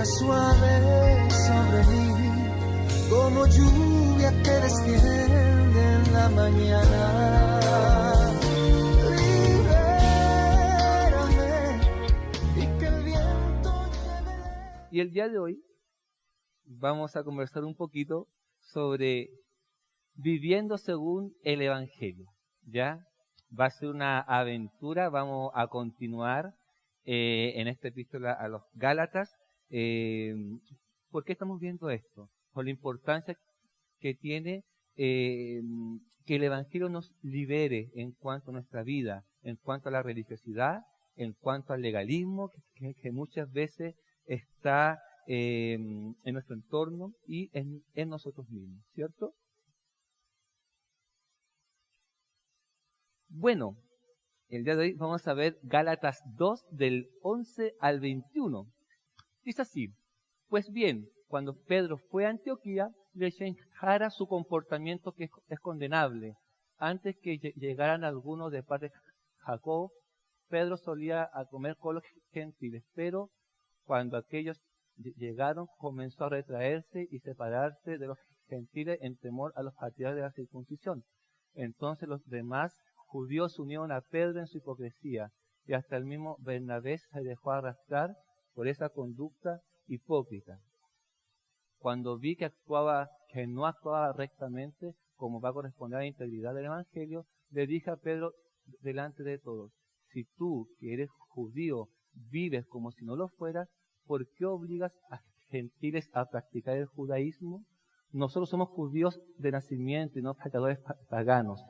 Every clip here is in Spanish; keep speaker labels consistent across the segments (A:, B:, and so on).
A: suave sobre mí, como lluvia que desciende en la mañana. Libérame y que el viento lleve.
B: Y el día de hoy vamos a conversar un poquito sobre viviendo según el Evangelio. ¿Ya? Va a ser una aventura, vamos a continuar en esta epístola a los Gálatas. ¿Por qué estamos viendo esto? Por la importancia que tiene que el Evangelio nos libere en cuanto a nuestra vida, en cuanto a la religiosidad, en cuanto al legalismo que muchas veces está en nuestro entorno y en nosotros mismos, ¿cierto? Bueno, el día de hoy vamos a ver Gálatas 2 del 11 al 21. Dice así: pues bien, cuando Pedro fue a Antioquía, le echó en cara su comportamiento que es condenable. Antes que llegaran algunos de parte de Jacob, Pedro solía a comer con los gentiles, pero cuando aquellos llegaron, comenzó a retraerse y separarse de los gentiles en temor a los partidarios de la circuncisión. Entonces los demás judíos se unieron a Pedro en su hipocresía, y hasta el mismo Bernabé se dejó arrastrar por esa conducta hipócrita. Cuando vi que no actuaba rectamente, como va a corresponder a la integridad del Evangelio, le dije a Pedro delante de todos: si tú, que eres judío, vives como si no lo fueras, ¿por qué obligas a gentiles a practicar el judaísmo? Nosotros somos judíos de nacimiento y no pecadores paganos.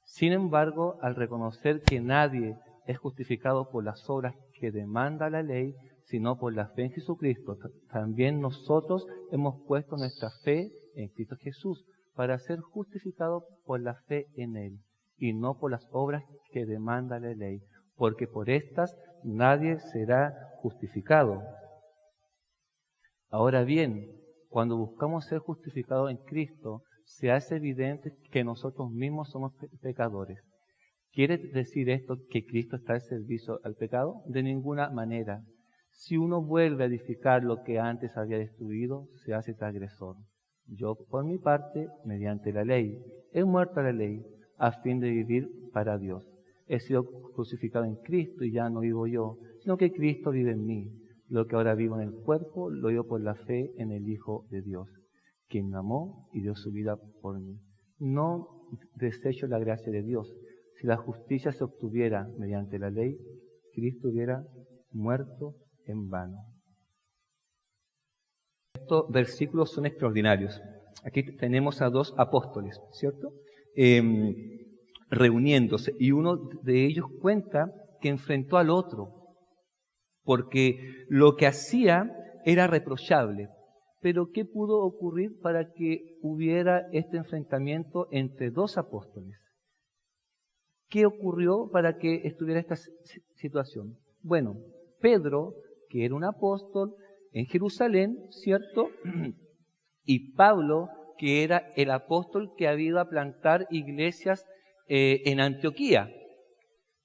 B: Sin embargo, al reconocer que nadie es justificado por las obras que demanda la ley, sino por la fe en Jesucristo, también nosotros hemos puesto nuestra fe en Cristo Jesús para ser justificados por la fe en Él, y no por las obras que demanda la ley, porque por estas nadie será justificado. Ahora bien, cuando buscamos ser justificados en Cristo, se hace evidente que nosotros mismos somos pecadores. ¿Quiere decir esto que Cristo está al servicio al pecado? De ninguna manera. Si uno vuelve a edificar lo que antes había destruido, se hace transgresor. Yo, por mi parte, mediante la ley, he muerto a la ley, a fin de vivir para Dios. He sido crucificado en Cristo y ya no vivo yo, sino que Cristo vive en mí. Lo que ahora vivo en el cuerpo, lo vivo por la fe en el Hijo de Dios, quien me amó y dio su vida por mí. No desecho la gracia de Dios. Si la justicia se obtuviera mediante la ley, Cristo hubiera muerto en vano. Estos versículos son extraordinarios. Aquí tenemos a dos apóstoles, ¿cierto? Reuniéndose, y uno de ellos cuenta que enfrentó al otro, porque lo que hacía era reprochable. Pero ¿qué pudo ocurrir para que hubiera este enfrentamiento entre dos apóstoles? ¿Qué ocurrió para que estuviera esta situación? Bueno, Pedro, que era un apóstol en Jerusalén, ¿cierto? Y Pablo, que era el apóstol que había ido a plantar iglesias en Antioquía.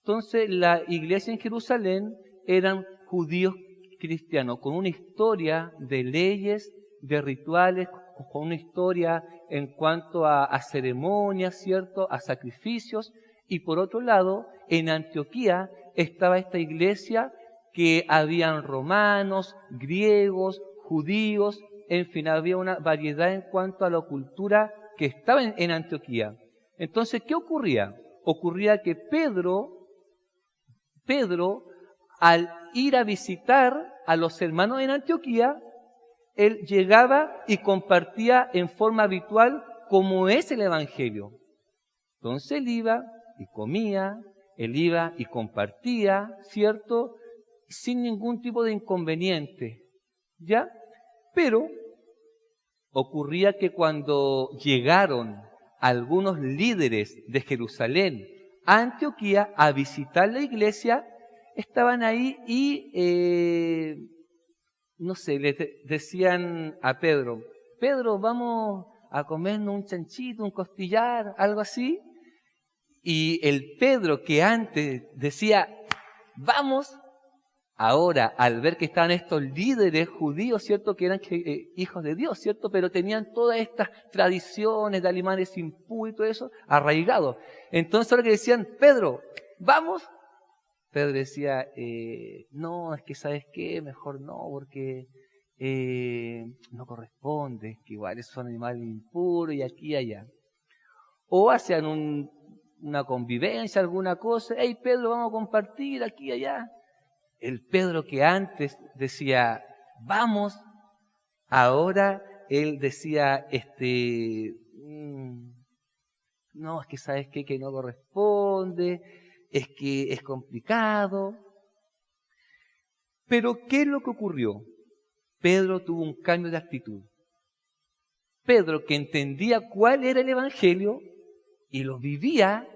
B: Entonces, la iglesia en Jerusalén eran judíos cristianos, con una historia de leyes, de rituales, con una historia en cuanto a ceremonias, ¿cierto?, a sacrificios. Y por otro lado, en Antioquía estaba esta iglesia que habían romanos, griegos, judíos, en fin, había una variedad en cuanto a la cultura que estaba en Antioquía. Entonces, ¿qué ocurría? Ocurría que Pedro, al ir a visitar a los hermanos en Antioquía, él llegaba y compartía en forma habitual como es el Evangelio. Entonces él iba y comía, él iba y compartía, ¿cierto?, sin ningún tipo de inconveniente, ¿ya? Pero ocurría que cuando llegaron algunos líderes de Jerusalén a Antioquía a visitar la iglesia, estaban ahí y, no sé, le decían a Pedro: Pedro, vamos a comernos un chanchito, un costillar, algo así. Y el Pedro que antes decía, vamos, Ahora, al ver que estaban estos líderes judíos, ¿cierto? Que eran hijos de Dios, ¿cierto? Pero tenían todas estas tradiciones de animales impuros y todo eso arraigado. Entonces ahora que decían, Pedro, ¿vamos? Pedro decía, no, es que ¿sabes qué? Mejor no, porque no corresponde, es que igual son animales impuros y aquí y allá. O hacían una convivencia, alguna cosa, hey Pedro, vamos a compartir aquí y allá. El Pedro que antes decía, vamos, ahora él decía, no, es que ¿sabes qué? Que no corresponde, es que es complicado. Pero ¿qué es lo que ocurrió? Pedro tuvo un cambio de actitud. Pedro, que entendía cuál era el Evangelio y lo vivía,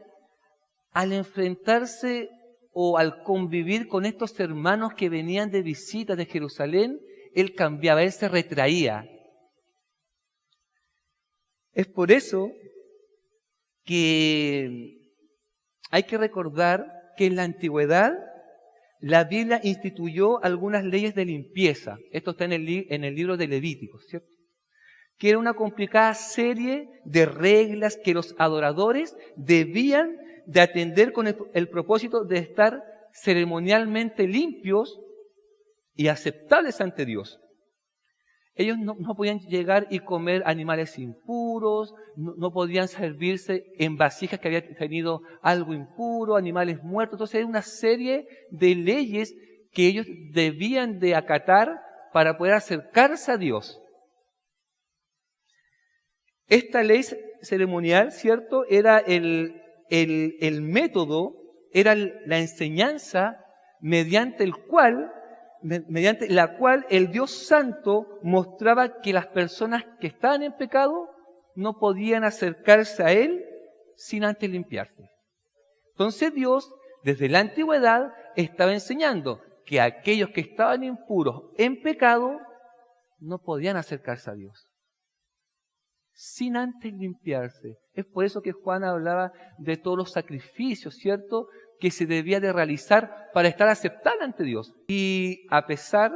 B: al enfrentarse o al convivir con estos hermanos que venían de visita de Jerusalén, él cambiaba, él se retraía. Es por eso que hay que recordar que en la antigüedad la Biblia instituyó algunas leyes de limpieza. Esto está en el libro de Levíticos, ¿cierto? Que era una complicada serie de reglas que los adoradores debían de atender con el propósito de estar ceremonialmente limpios y aceptables ante Dios. Ellos no podían llegar y comer animales impuros, no podían servirse en vasijas que había tenido algo impuro, animales muertos. Entonces hay una serie de leyes que ellos debían de acatar para poder acercarse a Dios. Esta ley ceremonial, ¿cierto?, era el método, era la enseñanza mediante la cual el Dios Santo mostraba que las personas que estaban en pecado no podían acercarse a Él sin antes limpiarse. Entonces Dios, desde la antigüedad, estaba enseñando que aquellos que estaban impuros en pecado no podían acercarse a Dios sin antes limpiarse. Es por eso que Juan hablaba de todos los sacrificios, ¿cierto?, que se debía de realizar para estar aceptado ante Dios. Y a pesar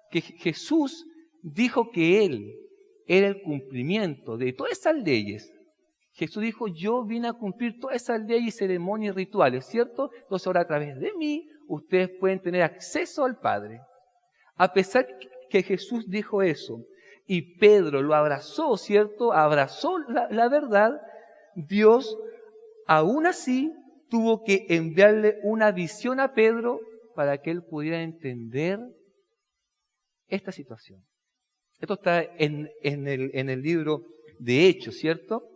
B: que Jesús dijo que Él era el cumplimiento de todas esas leyes, Jesús dijo, yo vine a cumplir todas esas leyes, ceremonias y rituales, ¿cierto? Entonces ahora a través de mí, ustedes pueden tener acceso al Padre. A pesar que Jesús dijo eso, y Pedro lo abrazó, ¿cierto? Abrazó la verdad, Dios aún así tuvo que enviarle una visión a Pedro para que él pudiera entender esta situación. Esto está en el libro de Hechos, ¿cierto?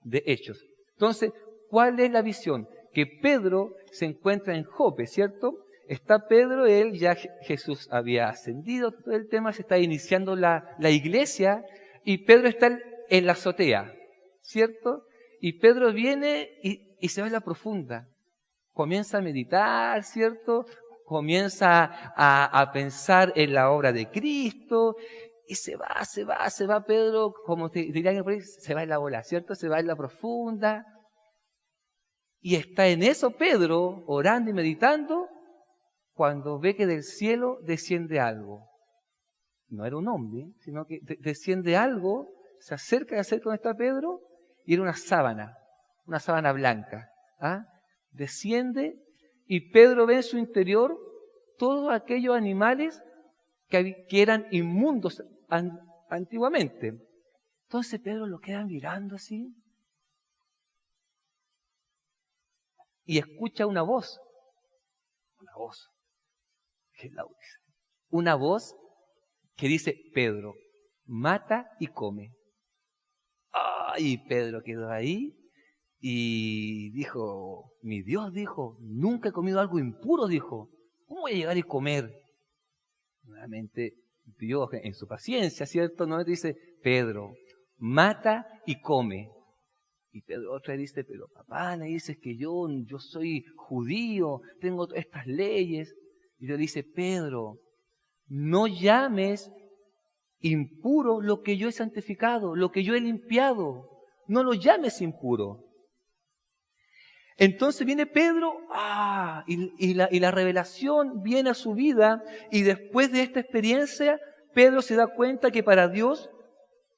B: De Hechos. Entonces, ¿cuál es la visión? Que Pedro se encuentra en Jope, ¿cierto? Está Pedro, ya Jesús había ascendido, todo el tema, se está iniciando la iglesia, y Pedro está en la azotea, ¿cierto? Y Pedro viene y se va a la profunda, comienza a meditar, ¿cierto? Comienza a pensar en la obra de Cristo, y se va Pedro, como te dirían por ahí, se va en la bola, ¿cierto? Se va en la profunda, y está en eso Pedro, orando y meditando, cuando ve que del cielo desciende algo. No era un hombre, sino que desciende algo, se acerca donde está Pedro, y era una sábana blanca. ¿Ah? Desciende, y Pedro ve en su interior todos aquellos animales que eran inmundos antiguamente. Entonces Pedro lo queda mirando así, y escucha una voz. Una voz que dice, Pedro, mata y come. Y Pedro quedó ahí y dijo, mi Dios, dijo, nunca he comido algo impuro, dijo, ¿cómo voy a llegar y comer? Nuevamente Dios en su paciencia, ¿cierto? No dice, Pedro, mata y come. Y Pedro otra vez dice, pero papá, le dices que yo soy judío, tengo estas leyes. Y Dios dice, Pedro, no llames impuro lo que yo he santificado, lo que yo he limpiado. No lo llames impuro. Entonces viene Pedro, y la revelación viene a su vida, y después de esta experiencia, Pedro se da cuenta que para Dios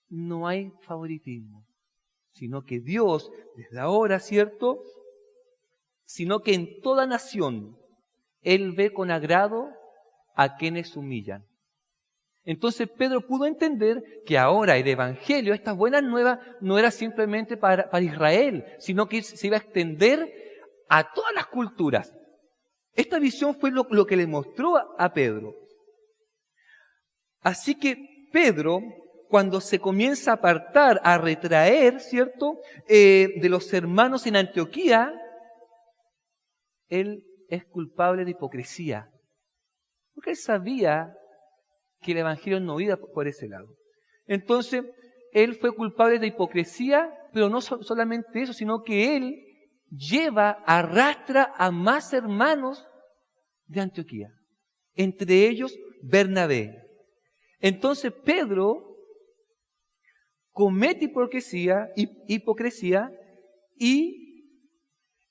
B: no hay favoritismo, sino que Dios, desde ahora, ¿cierto? Sino que en toda nación, Él ve con agrado a quienes humillan. Entonces Pedro pudo entender que ahora el Evangelio, estas buenas nuevas, no era simplemente para Israel, sino que se iba a extender a todas las culturas. Esta visión fue lo que le mostró a Pedro. Así que Pedro, cuando se comienza a apartar, a retraer, ¿cierto?, de los hermanos en Antioquía, él es culpable de hipocresía. Porque él sabía que el Evangelio no iba por ese lado. Entonces, él fue culpable de hipocresía, pero no solamente eso, sino que él arrastra a más hermanos de Antioquía. Entre ellos, Bernabé. Entonces, Pedro comete hipocresía y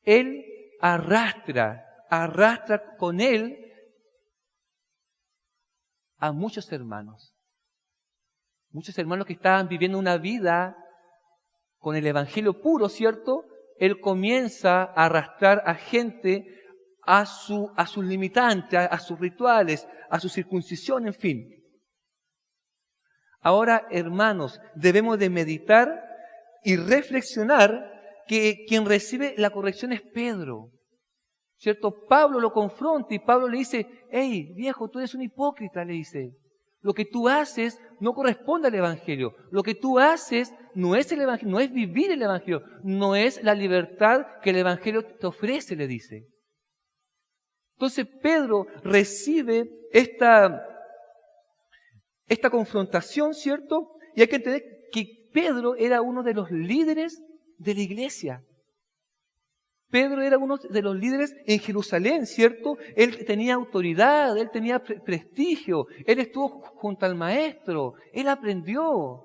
B: él arrastra con él a muchos hermanos que estaban viviendo una vida con el Evangelio puro, ¿cierto? Él comienza a arrastrar a gente a sus limitantes, a sus rituales, a su circuncisión, en fin. Ahora, hermanos, debemos de meditar y reflexionar que quien recibe la corrección es Pedro, ¿cierto? Pablo lo confronta y Pablo le dice, hey, viejo, tú eres un hipócrita, le dice. Lo que tú haces no corresponde al Evangelio. Lo que tú haces no es el Evangelio, no es vivir el Evangelio, no es la libertad que el Evangelio te ofrece, le dice. Entonces Pedro recibe esta confrontación, ¿cierto? Y hay que entender que Pedro era uno de los líderes de la iglesia. Pedro era uno de los líderes en Jerusalén, ¿cierto? Él tenía autoridad, él tenía prestigio, él estuvo junto al maestro, él aprendió.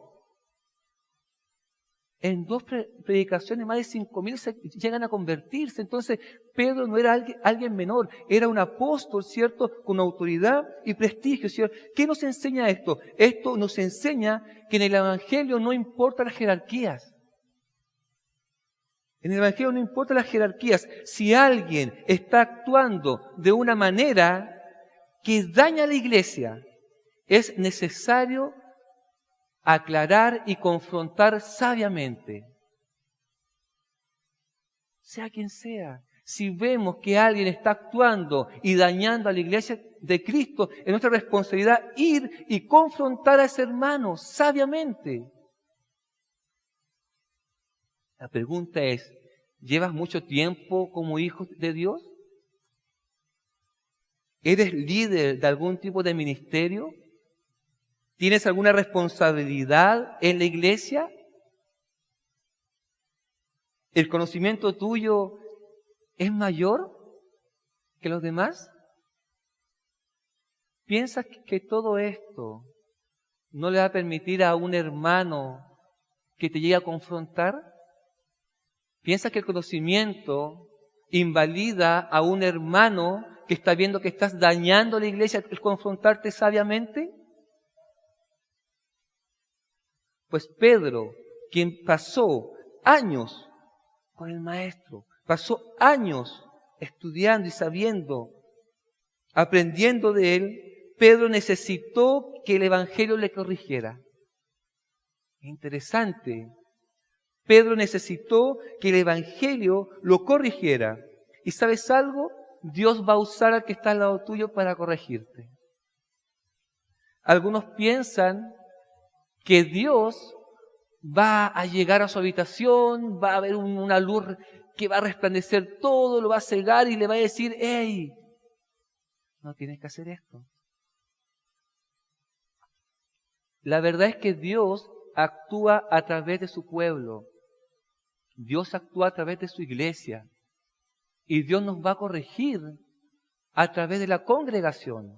B: En 2 predicaciones más de 5,000 llegan a convertirse. Entonces Pedro no era alguien menor, era un apóstol, ¿cierto? Con autoridad y prestigio, ¿cierto? ¿Qué nos enseña esto? Esto nos enseña que en el Evangelio no importan las jerarquías. En el Evangelio no importan las jerarquías. Si alguien está actuando de una manera que daña a la iglesia, es necesario aclarar y confrontar sabiamente. Sea quien sea. Si vemos que alguien está actuando y dañando a la iglesia de Cristo, es nuestra responsabilidad ir y confrontar a ese hermano sabiamente. La pregunta es, ¿llevas mucho tiempo como hijo de Dios? ¿Eres líder de algún tipo de ministerio? ¿Tienes alguna responsabilidad en la iglesia? ¿El conocimiento tuyo es mayor que los demás? ¿Piensas que todo esto no le va a permitir a un hermano que te llegue a confrontar? ¿Piensas que el conocimiento invalida a un hermano que está viendo que estás dañando a la iglesia al confrontarte sabiamente? Pues Pedro, quien pasó años con el maestro, pasó años estudiando y sabiendo, aprendiendo de él, Pedro necesitó que el Evangelio le corrigiera. Interesante. Pedro necesitó que el Evangelio lo corrigiera. ¿Y sabes algo? Dios va a usar al que está al lado tuyo para corregirte. Algunos piensan que Dios va a llegar a su habitación, va a haber una luz que va a resplandecer todo, lo va a cegar y le va a decir, hey, no tienes que hacer esto. La verdad es que Dios actúa a través de su pueblo. Dios actúa a través de su iglesia. Y Dios nos va a corregir a través de la congregación.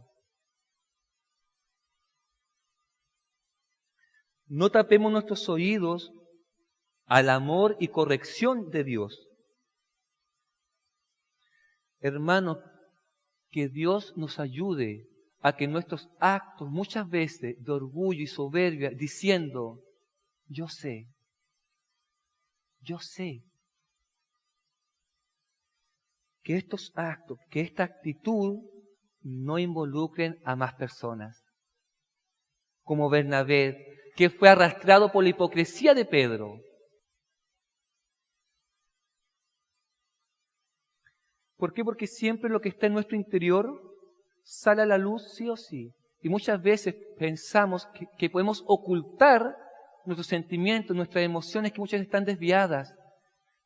B: No tapemos nuestros oídos al amor y corrección de Dios. Hermano, que Dios nos ayude a que nuestros actos, muchas veces de orgullo y soberbia, diciendo, yo sé, que estos actos, que esta actitud no involucren a más personas. Como Bernabé, que fue arrastrado por la hipocresía de Pedro. ¿Por qué? Porque siempre lo que está en nuestro interior sale a la luz sí o sí. Y muchas veces pensamos que podemos ocultar nuestros sentimientos, nuestras emociones que muchas veces están desviadas.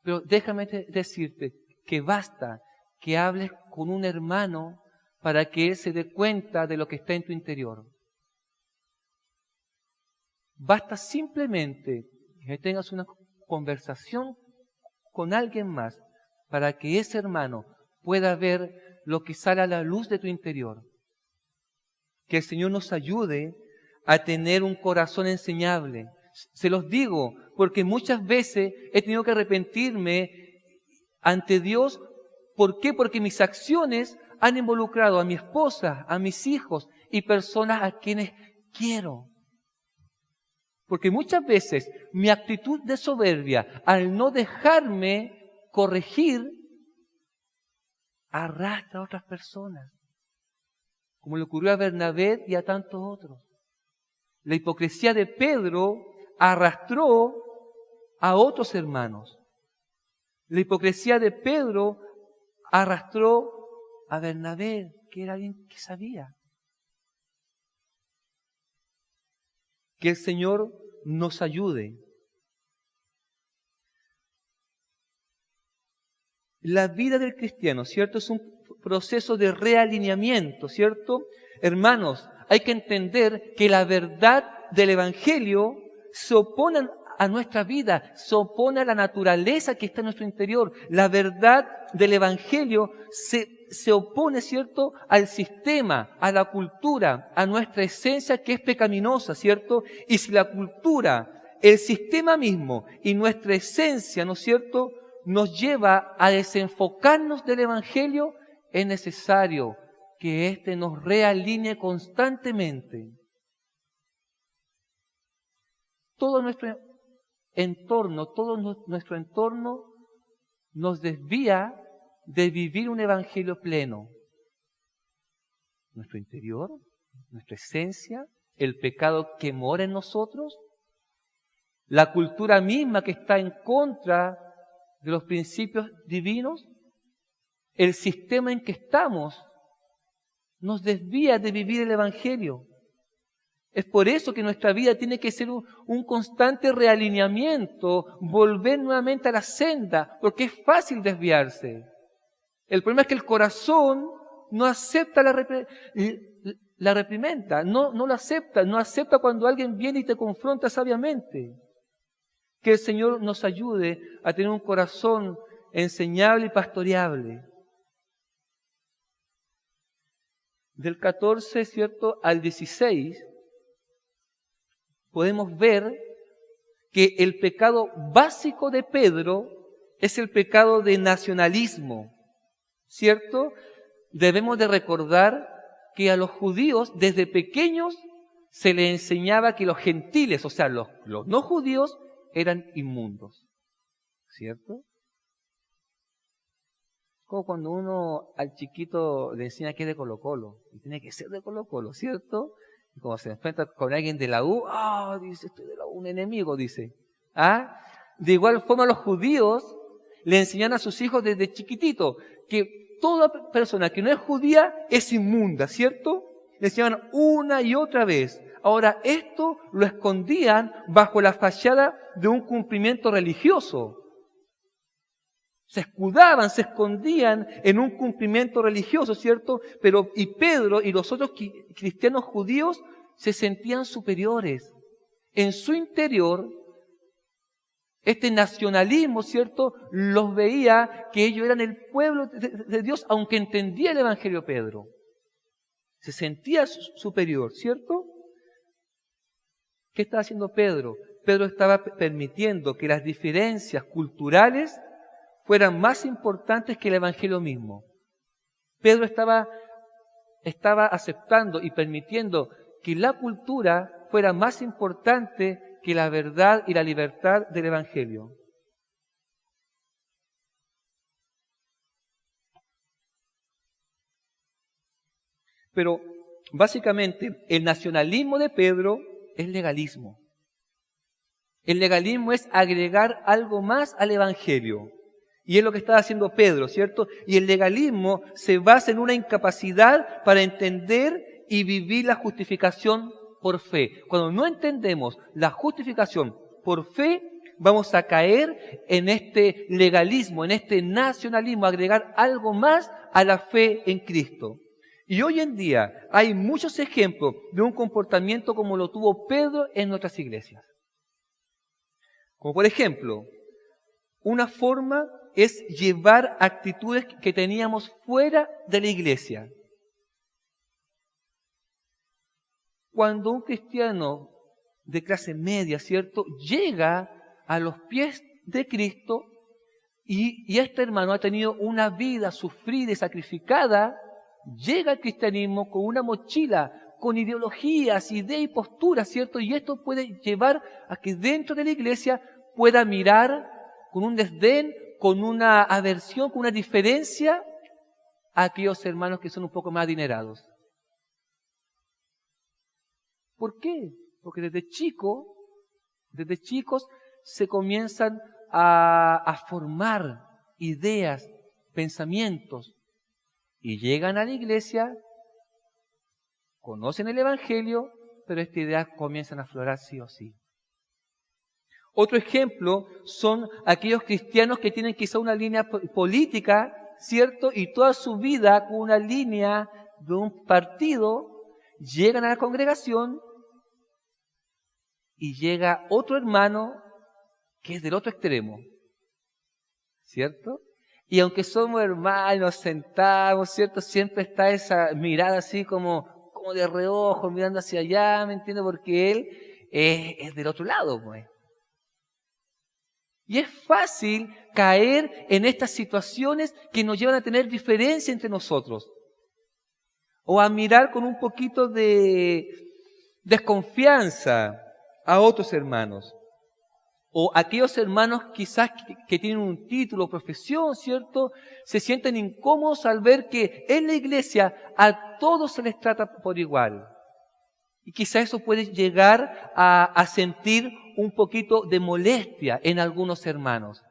B: Pero déjame decirte que basta que hables con un hermano para que él se dé cuenta de lo que está en tu interior. Basta simplemente que tengas una conversación con alguien más para que ese hermano pueda ver lo que sale a la luz de tu interior. Que el Señor nos ayude a tener un corazón enseñable. Se los digo porque muchas veces he tenido que arrepentirme ante Dios. ¿Por qué? Porque mis acciones han involucrado a mi esposa, a mis hijos y personas a quienes quiero. Porque muchas veces mi actitud de soberbia, al no dejarme corregir, arrastra a otras personas. Como le ocurrió a Bernabé y a tantos otros. La hipocresía de Pedro arrastró a otros hermanos. La hipocresía de Pedro arrastró a Bernabé, que era alguien que sabía. Que el Señor nos ayude. La vida del cristiano, ¿cierto? Es un proceso de realineamiento, ¿cierto? Hermanos, hay que entender que la verdad del Evangelio se opone a nuestra vida, se opone a la naturaleza que está en nuestro interior. La verdad del Evangelio se opone, ¿cierto?, al sistema, a la cultura, a nuestra esencia que es pecaminosa, ¿cierto? Y si la cultura, el sistema mismo y nuestra esencia, ¿no es cierto?, nos lleva a desenfocarnos del Evangelio, es necesario que éste nos realinee constantemente. Todo nuestro entorno nos desvía de vivir un evangelio pleno. Nuestro interior, nuestra esencia, el pecado que mora en nosotros, la cultura misma que está en contra de los principios divinos, el sistema en que estamos, nos desvía de vivir el evangelio. Es por eso que nuestra vida tiene que ser un constante realineamiento, volver nuevamente a la senda, porque es fácil desviarse. El problema es que el corazón no acepta la reprimenda, no lo acepta, no acepta cuando alguien viene y te confronta sabiamente. Que el Señor nos ayude a tener un corazón enseñable y pastoreable. Del 14, ¿cierto?, al 16, podemos ver que el pecado básico de Pedro es el pecado de nacionalismo, ¿cierto? Debemos de recordar que a los judíos desde pequeños se les enseñaba que los gentiles, o sea, los no judíos, eran inmundos, ¿cierto? Como cuando uno al chiquito le enseña que es de Colo-Colo, y tiene que ser de Colo-Colo, ¿cierto? Y cuando se enfrenta con alguien de la U, dice, estoy de la U, un enemigo, dice. De igual forma los judíos le enseñan a sus hijos desde chiquitito que toda persona que no es judía es inmunda, ¿cierto? Le enseñaban una y otra vez. Ahora, esto lo escondían bajo la fachada de un cumplimiento religioso. Se escudaban, se escondían en un cumplimiento religioso, ¿cierto? Y Pedro y los otros cristianos judíos se sentían superiores. En su interior, este nacionalismo, ¿cierto?, los veía que ellos eran el pueblo de Dios, aunque entendía el Evangelio Pedro. Se sentía superior, ¿cierto? ¿Qué estaba haciendo Pedro? Pedro estaba permitiendo que las diferencias culturales fueran más importantes que el Evangelio mismo. Pedro estaba aceptando y permitiendo que la cultura fuera más importante que la verdad y la libertad del Evangelio. Pero básicamente el nacionalismo de Pedro es legalismo. El legalismo es agregar algo más al Evangelio. Y es lo que está haciendo Pedro, ¿cierto? Y el legalismo se basa en una incapacidad para entender y vivir la justificación por fe. Cuando no entendemos la justificación por fe, vamos a caer en este legalismo, en este nacionalismo, agregar algo más a la fe en Cristo. Y hoy en día hay muchos ejemplos de un comportamiento como lo tuvo Pedro en nuestras iglesias. Como por ejemplo, una forma es llevar actitudes que teníamos fuera de la iglesia. Cuando un cristiano de clase media, ¿cierto?, llega a los pies de Cristo y este hermano ha tenido una vida sufrida y sacrificada, llega al cristianismo con una mochila, con ideologías, ideas y posturas, ¿cierto? Y esto puede llevar a que dentro de la iglesia pueda mirar con un desdén, con una aversión, con una diferencia a aquellos hermanos que son un poco más adinerados. ¿Por qué? Porque desde chicos se comienzan a formar ideas, pensamientos, y llegan a la iglesia, conocen el Evangelio, pero estas ideas comienzan a aflorar sí o sí. Otro ejemplo son aquellos cristianos que tienen quizá una línea política, ¿cierto? Y toda su vida con una línea de un partido, llegan a la congregación y llega otro hermano que es del otro extremo, ¿cierto? Y aunque somos hermanos, nos sentamos, ¿cierto? Siempre está esa mirada así como de reojo, mirando hacia allá, ¿me entiendes? Porque él es del otro lado, pues. Y es fácil caer en estas situaciones que nos llevan a tener diferencia entre nosotros. O a mirar con un poquito de desconfianza a otros hermanos. O aquellos hermanos quizás que tienen un título o profesión, ¿cierto? Se sienten incómodos al ver que en la iglesia a todos se les trata por igual. Y quizás eso puede llegar a sentir un poquito de molestia en algunos hermanos.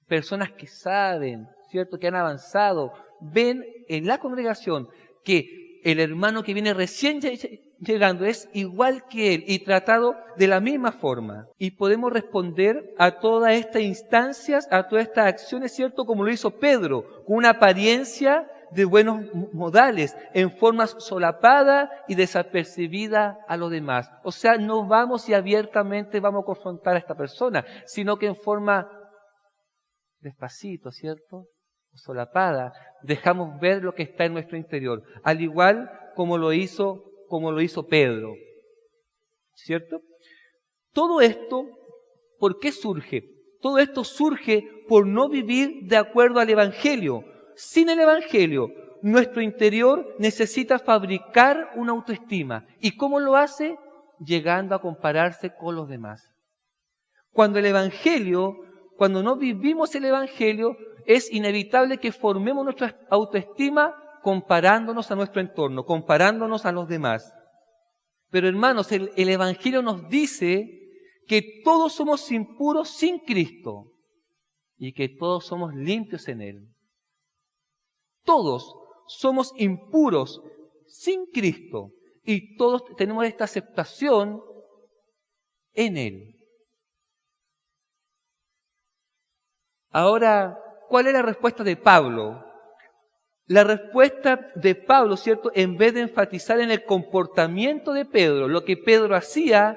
B: Personas que saben, ¿cierto? Que han avanzado, ven en la congregación que el hermano que viene recién llegando es igual que él y tratado de la misma forma. Y podemos responder a todas estas instancias, a todas estas acciones, ¿cierto? Como lo hizo Pedro, con una apariencia de buenos modales, en forma solapada y desapercibida a los demás. O sea, no vamos y abiertamente vamos a confrontar a esta persona, sino que en forma despacito, ¿cierto? Solapada, dejamos ver lo que está en nuestro interior, al igual como lo hizo Pedro, ¿cierto? Todo esto, ¿por qué surge? Todo esto surge por no vivir de acuerdo al Evangelio. Sin el Evangelio, nuestro interior necesita fabricar una autoestima. ¿Y cómo lo hace? Llegando a compararse con los demás. Cuando no vivimos el Evangelio, es inevitable que formemos nuestra autoestima comparándonos a nuestro entorno, comparándonos a los demás. Pero hermanos, el Evangelio nos dice que todos somos impuros sin Cristo y que todos somos limpios en Él. Todos somos impuros sin Cristo y todos tenemos esta aceptación en Él. Ahora, ¿cuál es la respuesta de Pablo? La respuesta de Pablo, ¿cierto? En vez de enfatizar en el comportamiento de Pedro, lo que Pedro hacía,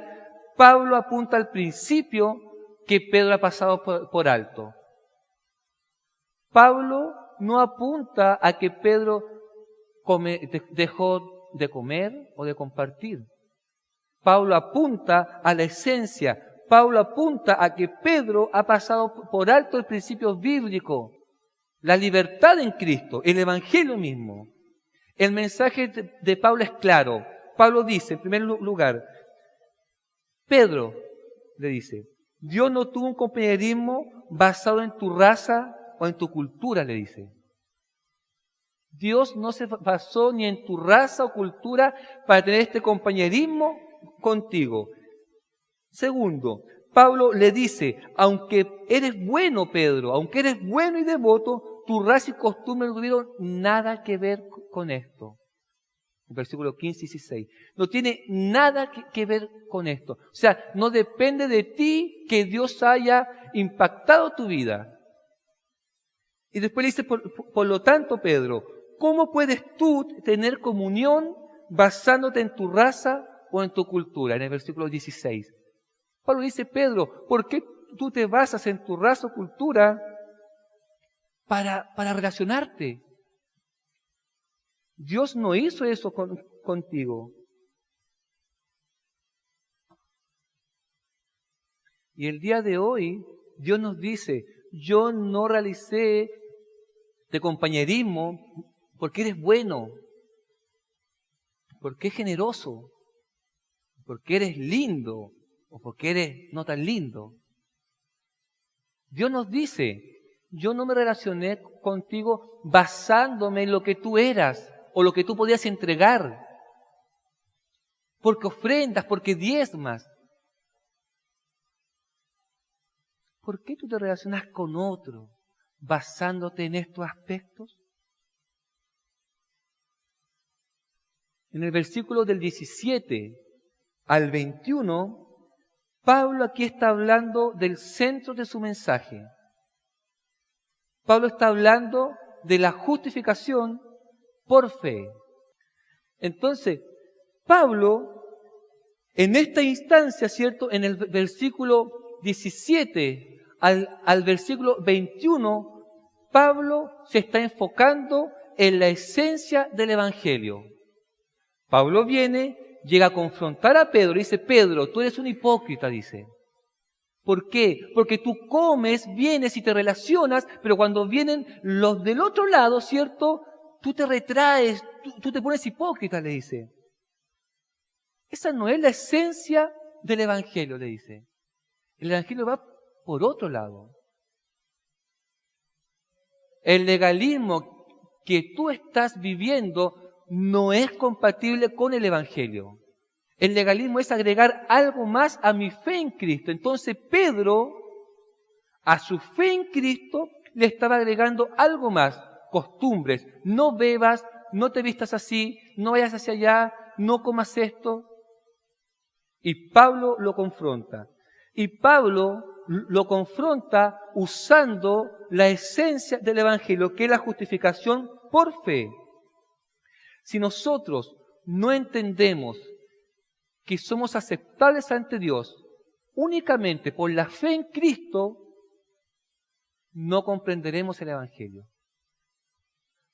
B: Pablo apunta al principio que Pedro ha pasado por alto. Pablo no apunta a que Pedro dejó de comer o de compartir. Pablo apunta a la esencia. Pablo apunta a que Pedro ha pasado por alto el principio bíblico, la libertad en Cristo, el Evangelio mismo. El mensaje de Pablo es claro. Pablo dice, en primer lugar, Pedro le dice, Dios no tuvo un compañerismo basado en tu raza o en tu cultura, le dice. Dios no se basó ni en tu raza o cultura para tener este compañerismo contigo. Segundo, Pablo le dice, aunque eres bueno, Pedro, aunque eres bueno y devoto, tu raza y costumbre no tuvieron nada que ver con esto. Versículo 15 y 16. No tiene nada que ver con esto. O sea, no depende de ti que Dios haya impactado tu vida. Y después le dice, por lo tanto, Pedro, ¿cómo puedes tú tener comunión basándote en tu raza o en tu cultura? En el versículo 16. Pablo dice, Pedro, ¿por qué tú te basas en tu raza o cultura para relacionarte? Dios no hizo eso contigo. Y el día de hoy, Dios nos dice, yo no realicé de compañerismo porque eres bueno, porque eres generoso, porque eres lindo o porque eres no tan lindo. Dios nos dice, yo no me relacioné contigo basándome en lo que tú eras o lo que tú podías entregar, porque ofrendas, porque diezmas. ¿Por qué tú te relacionas con otro basándote en estos aspectos? En el versículo del 17 al 21, Pablo aquí está hablando del centro de su mensaje. Pablo está hablando de la justificación por fe. Entonces, Pablo, en esta instancia, ¿cierto? En el versículo 17 al versículo 21, Pablo se está enfocando en la esencia del Evangelio. Pablo llega a confrontar a Pedro y dice, Pedro, tú eres un hipócrita, dice. ¿Por qué? Porque tú comes, vienes y te relacionas, pero cuando vienen los del otro lado, ¿cierto? Tú te retraes, tú te pones hipócrita, le dice. Esa no es la esencia del Evangelio, le dice. El Evangelio va por otro lado. El legalismo que tú estás viviendo no es compatible con el Evangelio. El legalismo es agregar algo más a mi fe en Cristo. Entonces Pedro, a su fe en Cristo, le estaba agregando algo más. Costumbres. No bebas, no te vistas así, no vayas hacia allá, no comas esto. Y Pablo lo confronta. Y Pablo lo confronta usando la esencia del Evangelio, que es la justificación por fe. Si nosotros no entendemos que somos aceptables ante Dios únicamente por la fe en Cristo, no comprenderemos el Evangelio.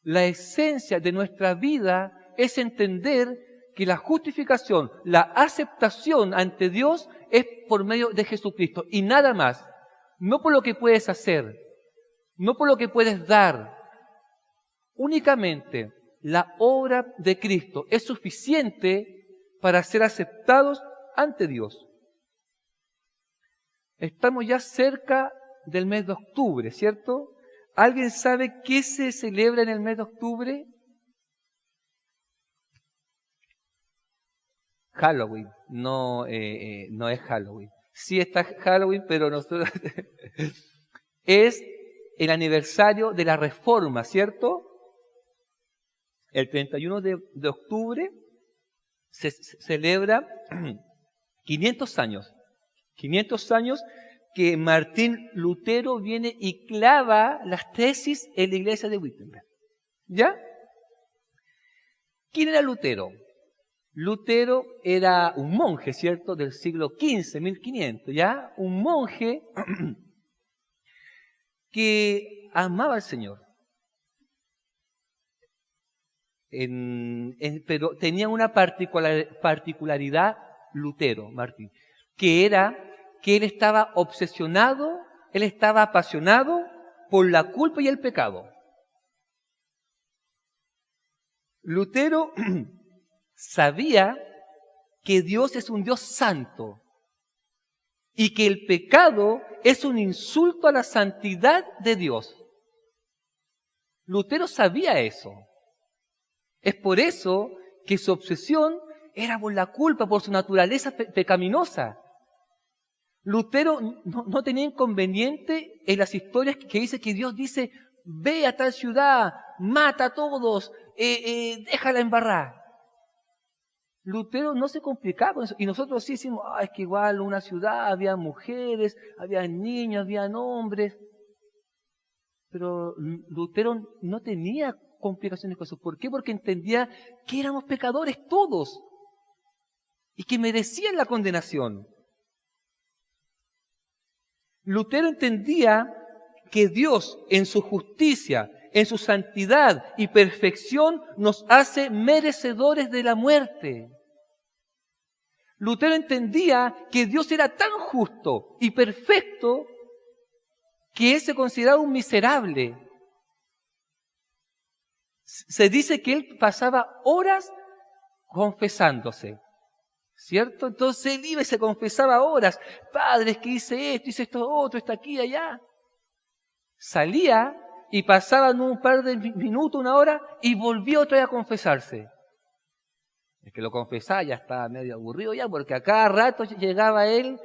B: La esencia de nuestra vida es entender que la justificación, la aceptación ante Dios es por medio de Jesucristo y nada más. No por lo que puedes hacer, no por lo que puedes dar. Únicamente la obra de Cristo es suficiente para ser aceptados ante Dios. Estamos ya cerca del mes de octubre, ¿cierto? ¿Alguien sabe qué se celebra en el mes de octubre? Halloween. No es Halloween. Sí está Halloween, pero nosotros es el aniversario de la Reforma, ¿cierto? El 31 de octubre se celebra 500 años. 500 años que Martín Lutero viene y clava las tesis en la iglesia de Wittenberg. ¿Ya? ¿Quién era Lutero? Lutero era un monje, ¿cierto? Del siglo XV, 1500, ¿ya? Un monje que amaba al Señor. Pero tenía una particularidad Lutero, Martín, que era que él estaba obsesionado, él estaba apasionado por la culpa y el pecado. Lutero sabía que Dios es un Dios santo y que el pecado es un insulto a la santidad de Dios. Lutero sabía eso. Es por eso que su obsesión era por la culpa, por su naturaleza pecaminosa. Lutero no tenía inconveniente en las historias que dice que Dios dice, ve a tal ciudad, mata a todos, déjala embarrar. Lutero no se complicaba con eso. Y nosotros sí decimos, es que igual una ciudad había mujeres, había niños, había hombres. Pero Lutero no tenía complicaciones con eso. ¿Por qué? Porque entendía que éramos pecadores todos y que merecían la condenación. Lutero entendía que Dios en su justicia, en su santidad y perfección nos hace merecedores de la muerte. Lutero entendía que Dios era tan justo y perfecto que él se consideraba un miserable. Se dice que él pasaba horas confesándose, ¿cierto? Entonces él iba y se confesaba horas. Padre, es que hice esto otro, está aquí, allá. Salía y pasaban un par de minutos, una hora, y volvía otra vez a confesarse. El que lo confesaba ya estaba medio aburrido ya, porque a cada rato llegaba él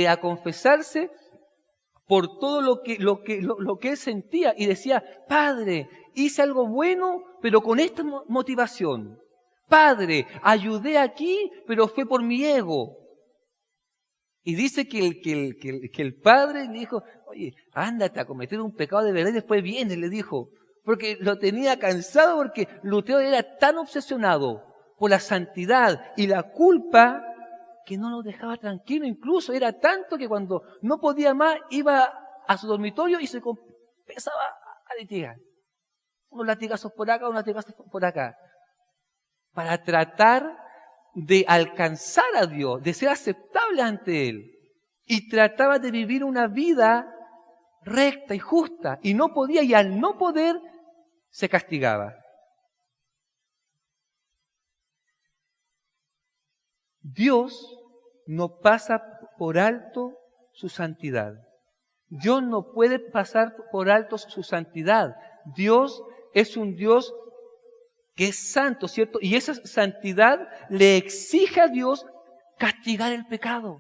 B: a confesarse por todo lo que él sentía y decía, Padre, hice algo bueno, pero con esta motivación. Padre, ayudé aquí, pero fue por mi ego. Y dice que el padre le dijo, oye, ándate a cometer un pecado de verdad y después vienes, le dijo. Porque lo tenía cansado porque Lutero era tan obsesionado por la santidad y la culpa que no lo dejaba tranquilo. Incluso era tanto que cuando no podía más iba a su dormitorio y se empezaba a litigar. Unos latigazos por acá, unos latigazos por acá. Para tratar de alcanzar a Dios, de ser aceptable ante Él. Y trataba de vivir una vida recta y justa. Y no podía, y al no poder, se castigaba. Dios no pasa por alto su santidad. Dios no puede pasar por alto su santidad. Dios es un Dios que es santo, ¿cierto? Y esa santidad le exige a Dios castigar el pecado.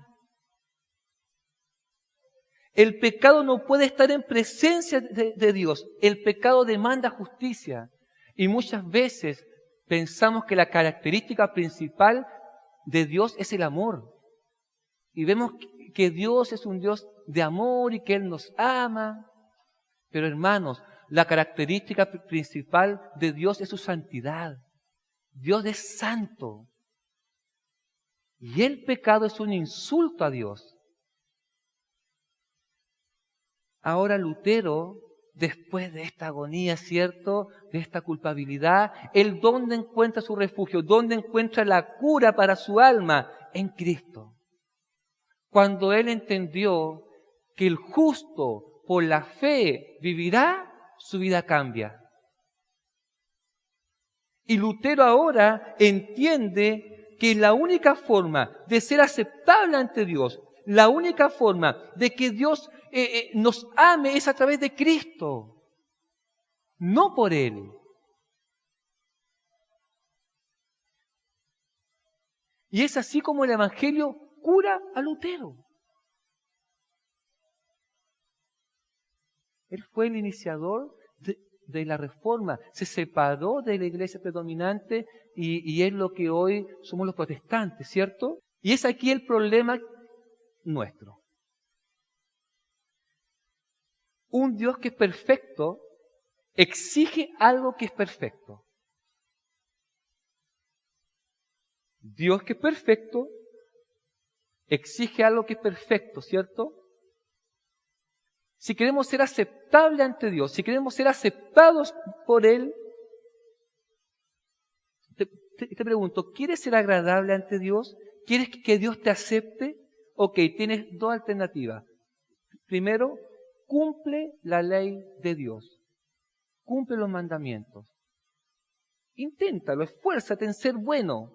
B: El pecado no puede estar en presencia de Dios. El pecado demanda justicia. Y muchas veces pensamos que la característica principal de Dios es el amor. Y vemos que Dios es un Dios de amor y que Él nos ama. Pero hermanos, la característica principal de Dios es su santidad. Dios es santo. Y el pecado es un insulto a Dios. Ahora Lutero, después de esta agonía, ¿cierto?, de esta culpabilidad, ¿él dónde encuentra su refugio? ¿Dónde encuentra la cura para su alma? En Cristo. Cuando él entendió que el justo por la fe vivirá, su vida cambia. Y Lutero ahora entiende que la única forma de ser aceptable ante Dios, la única forma de que Dios nos ame es a través de Cristo, no por Él. Y es así como el Evangelio cura a Lutero. Él fue el iniciador de la Reforma, se separó de la iglesia predominante y es lo que hoy somos los protestantes, ¿cierto? Y es aquí el problema nuestro. Un Dios que es perfecto exige algo que es perfecto. Dios que es perfecto exige algo que es perfecto, ¿cierto? Si queremos ser aceptables ante Dios, si queremos ser aceptados por Él, te pregunto, ¿quieres ser agradable ante Dios? ¿Quieres que Dios te acepte? Ok, tienes dos alternativas. Primero, cumple la ley de Dios. Cumple los mandamientos. Inténtalo, esfuérzate en ser bueno.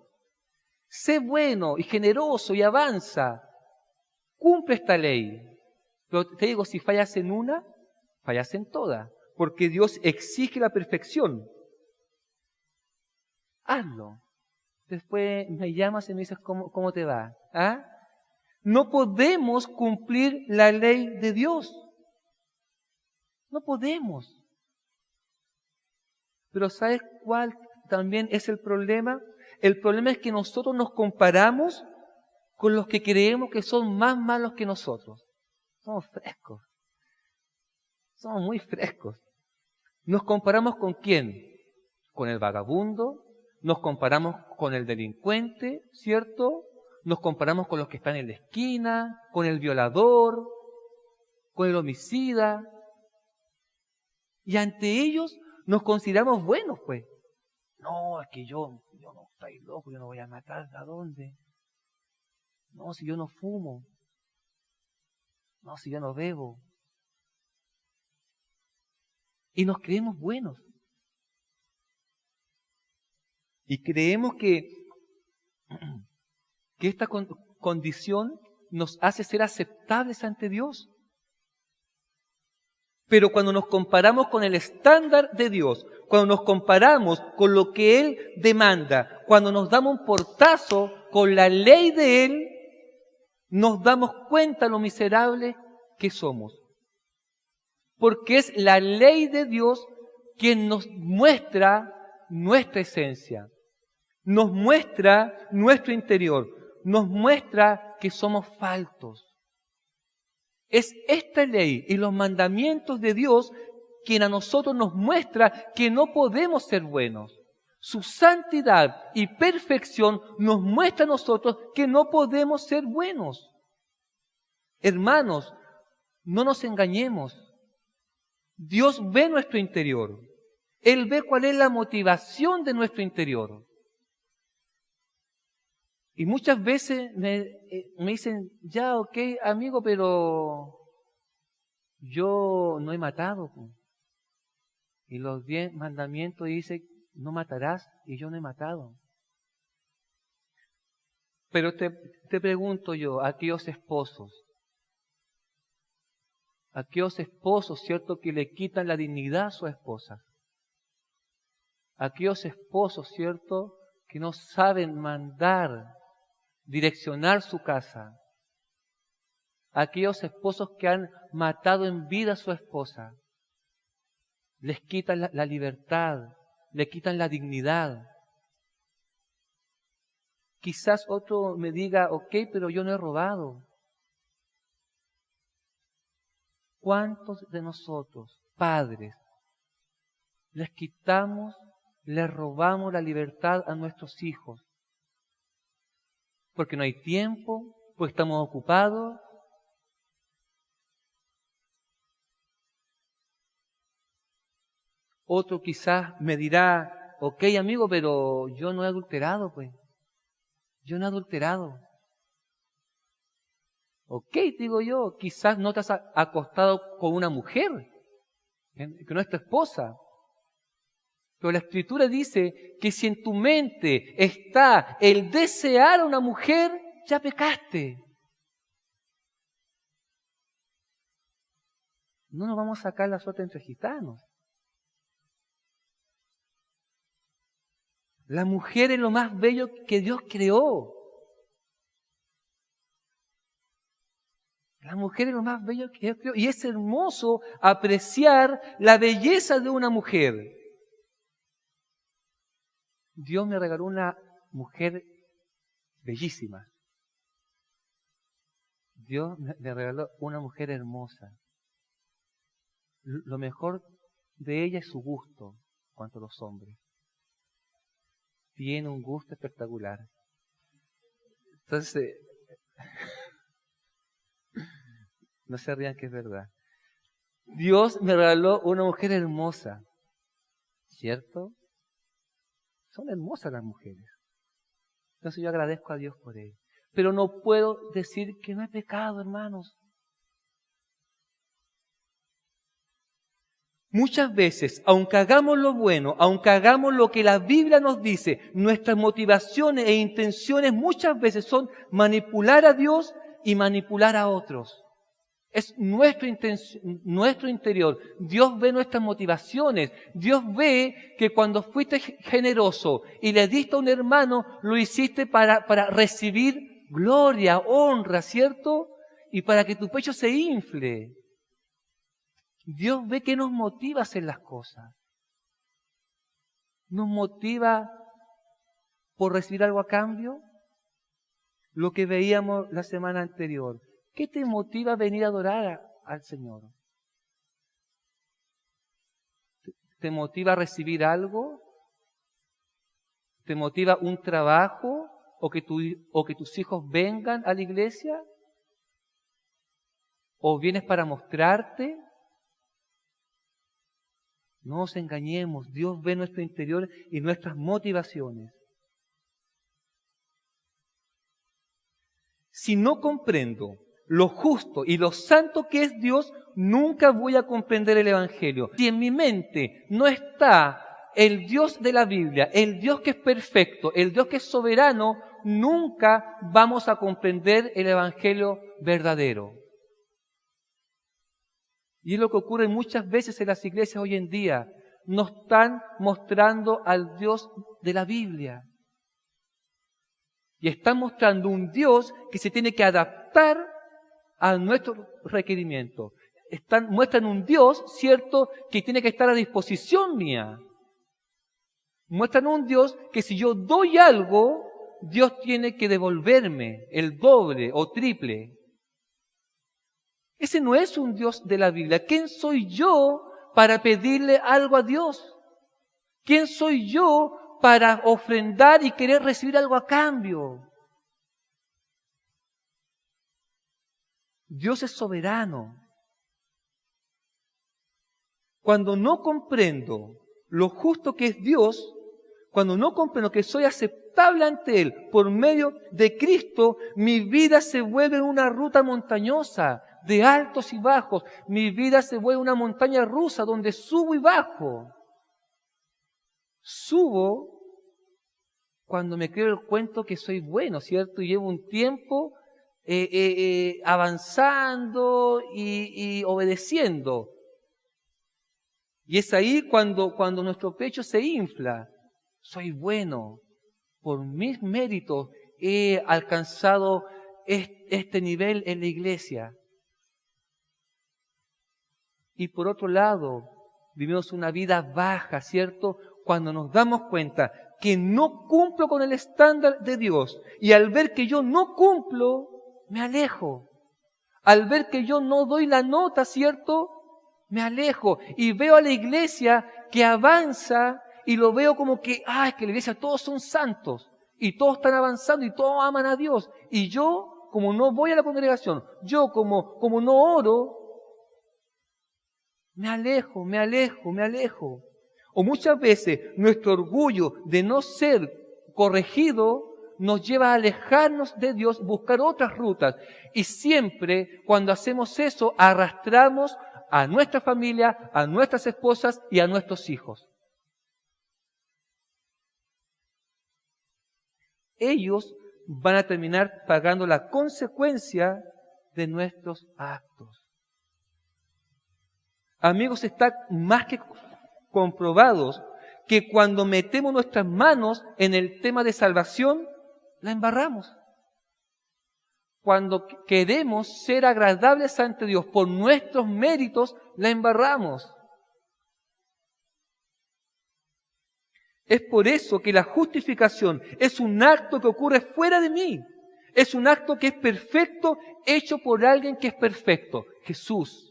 B: Sé bueno y generoso y avanza. Cumple esta ley. Pero te digo, si fallas en una, fallas en todas. Porque Dios exige la perfección. Hazlo. Después me llamas y me dices cómo te va. ¿Ah? No podemos cumplir la ley de Dios. No podemos. Pero ¿sabes cuál también es el problema? El problema es que nosotros nos comparamos con los que creemos que son más malos que nosotros. Somos frescos. Somos muy frescos. ¿Nos comparamos con quién? Con el vagabundo. Nos comparamos con el delincuente, ¿cierto? Nos comparamos con los que están en la esquina, con el violador, con el homicida. Y ante ellos nos consideramos buenos, pues. No, es que yo no estoy loco, yo no voy a matar. ¿A dónde? No, si yo no fumo. No, si yo no bebo. Y nos creemos buenos. Y creemos que esta condición nos hace ser aceptables ante Dios. Pero cuando nos comparamos con el estándar de Dios, cuando nos comparamos con lo que Él demanda, cuando nos damos un portazo con la ley de Él, nos damos cuenta lo miserables que somos. Porque es la ley de Dios quien nos muestra nuestra esencia, nos muestra nuestro interior, nos muestra que somos faltos. Es esta ley y los mandamientos de Dios quien a nosotros nos muestra que no podemos ser buenos. Su santidad y perfección nos muestra a nosotros que no podemos ser buenos. Hermanos, no nos engañemos. Dios ve nuestro interior. Él ve cuál es la motivación de nuestro interior. Y muchas veces me dicen, ya, ok, amigo, pero yo no he matado. Y los 10 mandamientos dicen, no matarás, y yo no he matado. Pero te pregunto yo, aquellos esposos, ¿cierto?, que le quitan la dignidad a su esposa. Aquellos esposos, ¿cierto?, que no saben mandar, direccionar su casa. Aquellos esposos que han matado en vida a su esposa. Les quitan la libertad, les quitan la dignidad. Quizás otro me diga, ok, pero yo no he robado. ¿Cuántos de nosotros, padres, les quitamos, les robamos la libertad a nuestros hijos? Porque no hay tiempo, porque estamos ocupados. Otro quizás me dirá, ok, amigo, pero yo no he adulterado, pues. Yo no he adulterado. Ok, digo yo, quizás no te has acostado con una mujer, que no es tu esposa. Pero la Escritura dice que si en tu mente está el desear a una mujer, ya pecaste. No nos vamos a sacar la suerte entre gitanos. La mujer es lo más bello que Dios creó. La mujer es lo más bello que Dios creó. Y es hermoso apreciar la belleza de una mujer. Dios me regaló una mujer bellísima. Dios me regaló una mujer hermosa. Lo mejor de ella es su gusto, cuanto a los hombres. Tiene un gusto espectacular. Entonces, no se rían que es verdad. Dios me regaló una mujer hermosa, ¿cierto? Son hermosas las mujeres. Entonces yo agradezco a Dios por ello. Pero no puedo decir que no he pecado, hermanos. Muchas veces, aunque hagamos lo bueno, aunque hagamos lo que la Biblia nos dice, nuestras motivaciones e intenciones muchas veces son manipular a Dios y manipular a otros. Es nuestro interior. Dios ve nuestras motivaciones. Dios ve que cuando fuiste generoso y le diste a un hermano, lo hiciste para recibir gloria, honra, ¿cierto? Y para que tu pecho se infle. Dios ve que nos motiva a hacer las cosas. Nos motiva por recibir algo a cambio. Lo que veíamos la semana anterior. ¿Qué te motiva a venir a adorar al Señor? ¿Te motiva a recibir algo? ¿Te motiva un trabajo? ¿O que tus hijos vengan a la iglesia? ¿O vienes para mostrarte? No nos engañemos, Dios ve nuestro interior y nuestras motivaciones. Si no comprendo lo justo y lo santo que es Dios, nunca voy a comprender el Evangelio. Si en mi mente no está el Dios de la Biblia, el Dios que es perfecto, el Dios que es soberano, nunca vamos a comprender el Evangelio verdadero. Y es lo que ocurre muchas veces en las iglesias hoy en día. Nos están mostrando al Dios de la Biblia. Y están mostrando un Dios que se tiene que adaptar a nuestros requerimientos. Muestran un Dios, cierto, que tiene que estar a disposición mía. Muestran un Dios que si yo doy algo, Dios tiene que devolverme el doble o triple. Ese no es un Dios de la Biblia. ¿Quién soy yo para pedirle algo a Dios? ¿Quién soy yo para ofrendar y querer recibir algo a cambio? Dios es soberano. Cuando no comprendo lo justo que es Dios, cuando no comprendo que soy aceptable ante Él por medio de Cristo, mi vida se vuelve una ruta montañosa, de altos y bajos. Mi vida se vuelve una montaña rusa donde subo y bajo. Subo cuando me creo el cuento que soy bueno, ¿cierto? Y llevo un tiempo avanzando y obedeciendo. Y es ahí cuando nuestro pecho se infla. Soy bueno. Por mis méritos he alcanzado este nivel en la iglesia. Y por otro lado, vivimos una vida baja, ¿cierto? Cuando nos damos cuenta que no cumplo con el estándar de Dios. Y al ver que yo no cumplo, me alejo. Al ver que yo no doy la nota, ¿cierto? Me alejo. Y veo a la iglesia que avanza y lo veo como que, es que la iglesia todos son santos. Y todos están avanzando y todos aman a Dios. Y yo, como no voy a la congregación, yo como no oro, me alejo. O muchas veces nuestro orgullo de no ser corregido nos lleva a alejarnos de Dios, buscar otras rutas. Y siempre cuando hacemos eso arrastramos a nuestra familia, a nuestras esposas y a nuestros hijos. Ellos van a terminar pagando la consecuencia de nuestros actos. Amigos, está más que comprobados que cuando metemos nuestras manos en el tema de salvación, la embarramos. Cuando queremos ser agradables ante Dios por nuestros méritos, la embarramos. Es por eso que la justificación es un acto que ocurre fuera de mí. Es un acto que es perfecto, hecho por alguien que es perfecto, Jesús.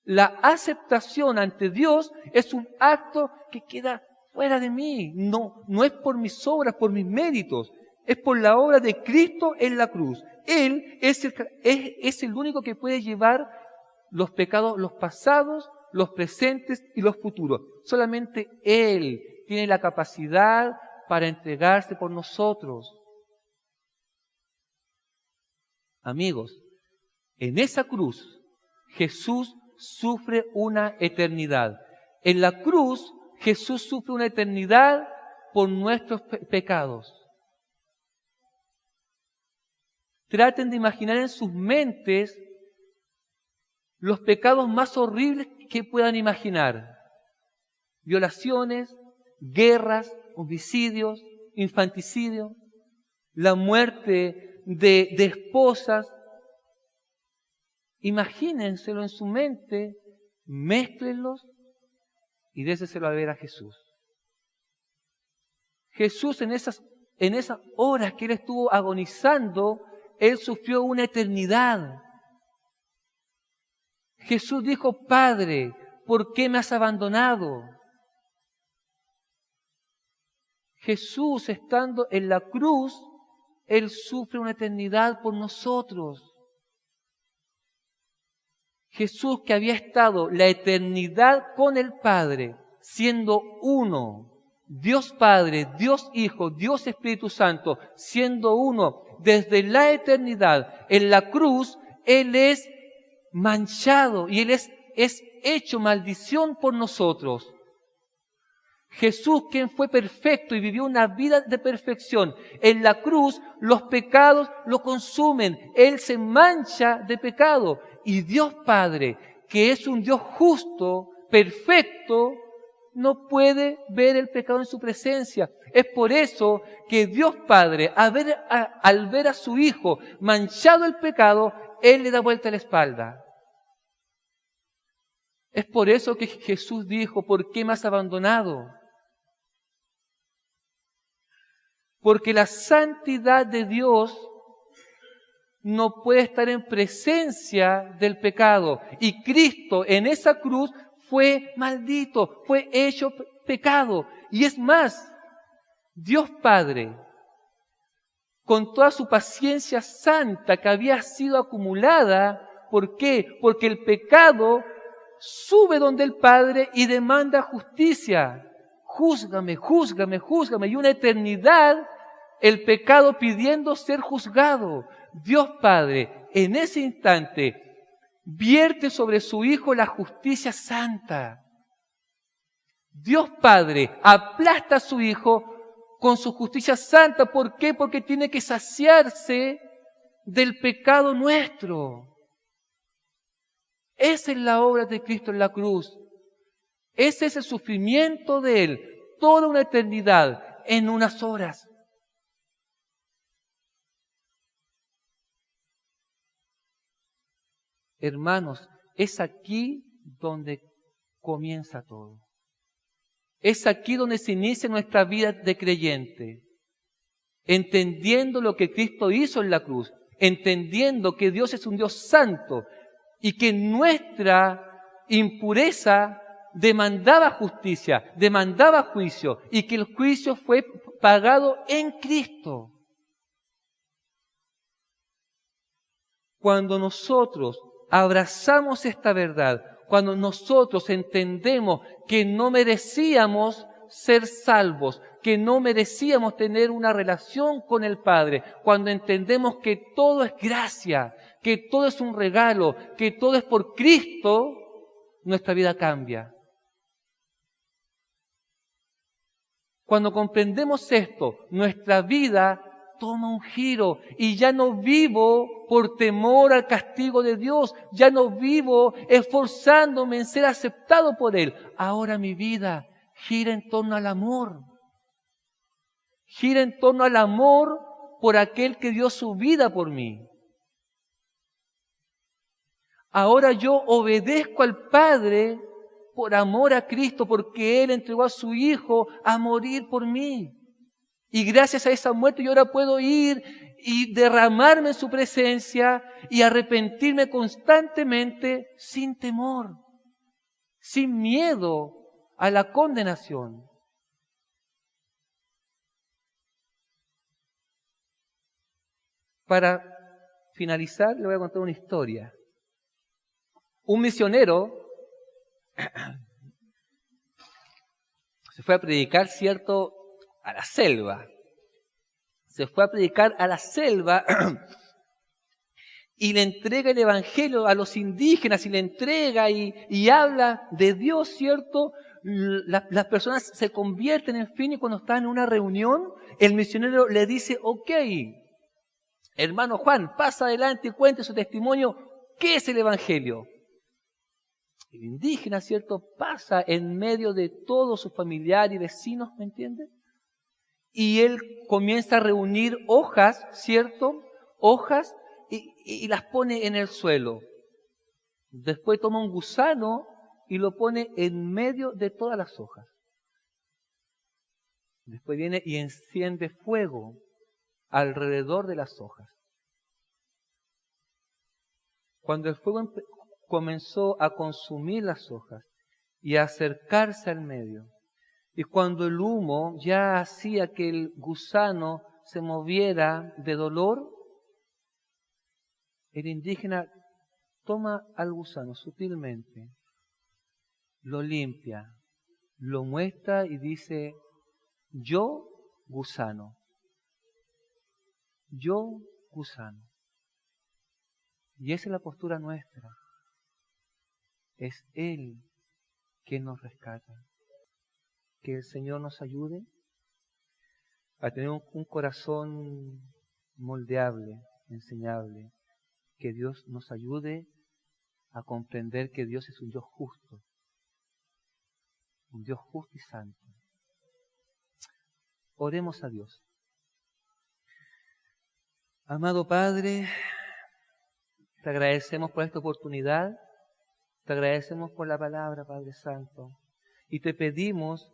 B: La aceptación ante Dios es un acto que queda fuera de mí. No es por mis obras, por mis méritos. Es por la obra de Cristo en la cruz. Él es el único que puede llevar los pecados, los pasados, los presentes y los futuros. Solamente Él tiene la capacidad para entregarse por nosotros. Amigos, en esa cruz Jesús sufre una eternidad. En la cruz, Jesús sufre una eternidad por nuestros pecados. Traten de imaginar en sus mentes los pecados más horribles que puedan imaginar. Violaciones, guerras, homicidios, infanticidio, la muerte de esposas. Imagínenselo en su mente, mézclenlos y déseselo a ver a Jesús. Jesús en esas horas que Él estuvo agonizando, Él sufrió una eternidad. Jesús dijo, Padre, ¿por qué me has abandonado? Jesús, estando en la cruz, Él sufre una eternidad por nosotros. Jesús, que había estado la eternidad con el Padre, siendo uno, Dios Padre, Dios Hijo, Dios Espíritu Santo, siendo uno desde la eternidad, en la cruz, Él es manchado y Él es hecho maldición por nosotros. Jesús, quien fue perfecto y vivió una vida de perfección, en la cruz los pecados lo consumen, Él se mancha de pecado. Y Dios Padre, que es un Dios justo, perfecto, no puede ver el pecado en su presencia. Es por eso que Dios Padre, al ver a su Hijo manchado el pecado, Él le da vuelta la espalda. Es por eso que Jesús dijo, ¿por qué me has abandonado? Porque la santidad de Dios no puede estar en presencia del pecado. Y Cristo en esa cruz fue maldito, fue hecho pecado. Y es más, Dios Padre, con toda su paciencia santa que había sido acumulada, ¿por qué? Porque el pecado sube donde el Padre y demanda justicia. Júzgame, júzgame, júzgame. Y una eternidad el pecado pidiendo ser juzgado. Dios Padre, en ese instante, vierte sobre su Hijo la justicia santa. Dios Padre aplasta a su Hijo con su justicia santa. ¿Por qué? Porque tiene que saciarse del pecado nuestro. Esa es la obra de Cristo en la cruz. Ese es el sufrimiento de Él, toda una eternidad en unas horas. Hermanos, es aquí donde comienza todo. Es aquí donde se inicia nuestra vida de creyente. Entendiendo lo que Cristo hizo en la cruz. Entendiendo que Dios es un Dios santo. Y que nuestra impureza demandaba justicia, demandaba juicio. Y que el juicio fue pagado en Cristo. Cuando nosotros abrazamos esta verdad, cuando nosotros entendemos que no merecíamos ser salvos, que no merecíamos tener una relación con el Padre, cuando entendemos que todo es gracia, que todo es un regalo, que todo es por Cristo, nuestra vida cambia. Cuando comprendemos esto, nuestra vida toma un giro y ya no vivo por temor al castigo de Dios, ya no vivo esforzándome en ser aceptado por Él. Ahora mi vida gira en torno al amor. Gira en torno al amor por aquel que dio su vida por mí. Ahora yo obedezco al Padre por amor a Cristo, porque Él entregó a su Hijo a morir por mí. Y gracias a esa muerte yo ahora puedo ir y derramarme en su presencia y arrepentirme constantemente sin temor, sin miedo a la condenación. Para finalizar, le voy a contar una historia. Un misionero se fue a predicar, a la selva. Se fue a predicar a la selva y le entrega el evangelio a los indígenas y le entrega y habla de Dios, ¿cierto? Las personas se convierten en fin, y cuando están en una reunión, el misionero le dice, ok, hermano Juan, pasa adelante y cuente su testimonio. ¿Qué es el evangelio? El indígena, ¿cierto? Pasa en medio de todos sus familiares y vecinos, ¿me entiendes? Y él comienza a reunir hojas, ¿cierto? Hojas y las pone en el suelo. Después toma un gusano y lo pone en medio de todas las hojas. Después viene y enciende fuego alrededor de las hojas. Cuando el fuego comenzó a consumir las hojas y a acercarse al medio, y cuando el humo ya hacía que el gusano se moviera de dolor, el indígena toma al gusano sutilmente, lo limpia, lo muestra y dice, yo gusano, yo gusano. Y esa es la postura nuestra. Es Él quien nos rescata. Que el Señor nos ayude a tener un corazón moldeable, enseñable. Que Dios nos ayude a comprender que Dios es un Dios justo. Un Dios justo y santo. Oremos a Dios. Amado Padre, te agradecemos por esta oportunidad. Te agradecemos por la palabra, Padre Santo. Y te pedimos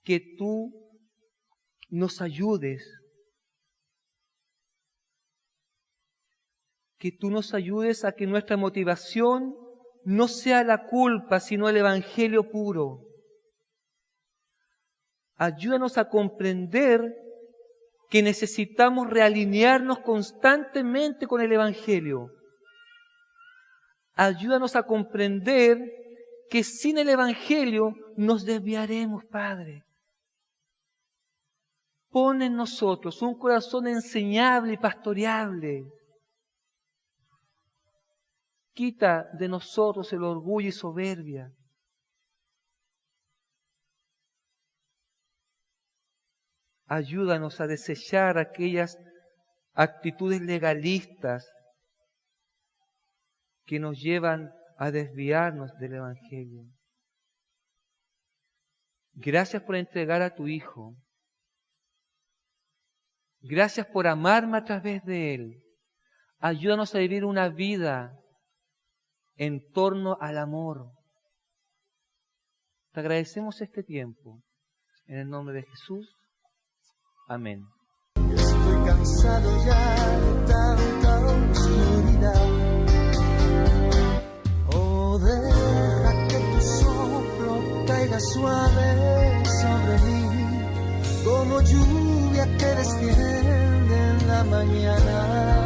B: que tú nos ayudes. Que tú nos ayudes a que nuestra motivación no sea la culpa, sino el evangelio puro. Ayúdanos a comprender que necesitamos realinearnos constantemente con el evangelio. Ayúdanos a comprender que sin el evangelio nos desviaremos, Padre. Pon en nosotros un corazón enseñable y pastoreable. Quita de nosotros el orgullo y soberbia. Ayúdanos a desechar aquellas actitudes legalistas que nos llevan a desviarnos del evangelio. Gracias por entregar a tu Hijo. Gracias por amarme a través de Él. Ayúdanos a vivir una vida en torno al amor. Te agradecemos este tiempo. En el nombre de Jesús. Amén.
A: Estoy cansado ya de tanta oscuridad. Oh, deja que tu soplo caiga suave sobre mí, como lluvia que desciende en la mañana.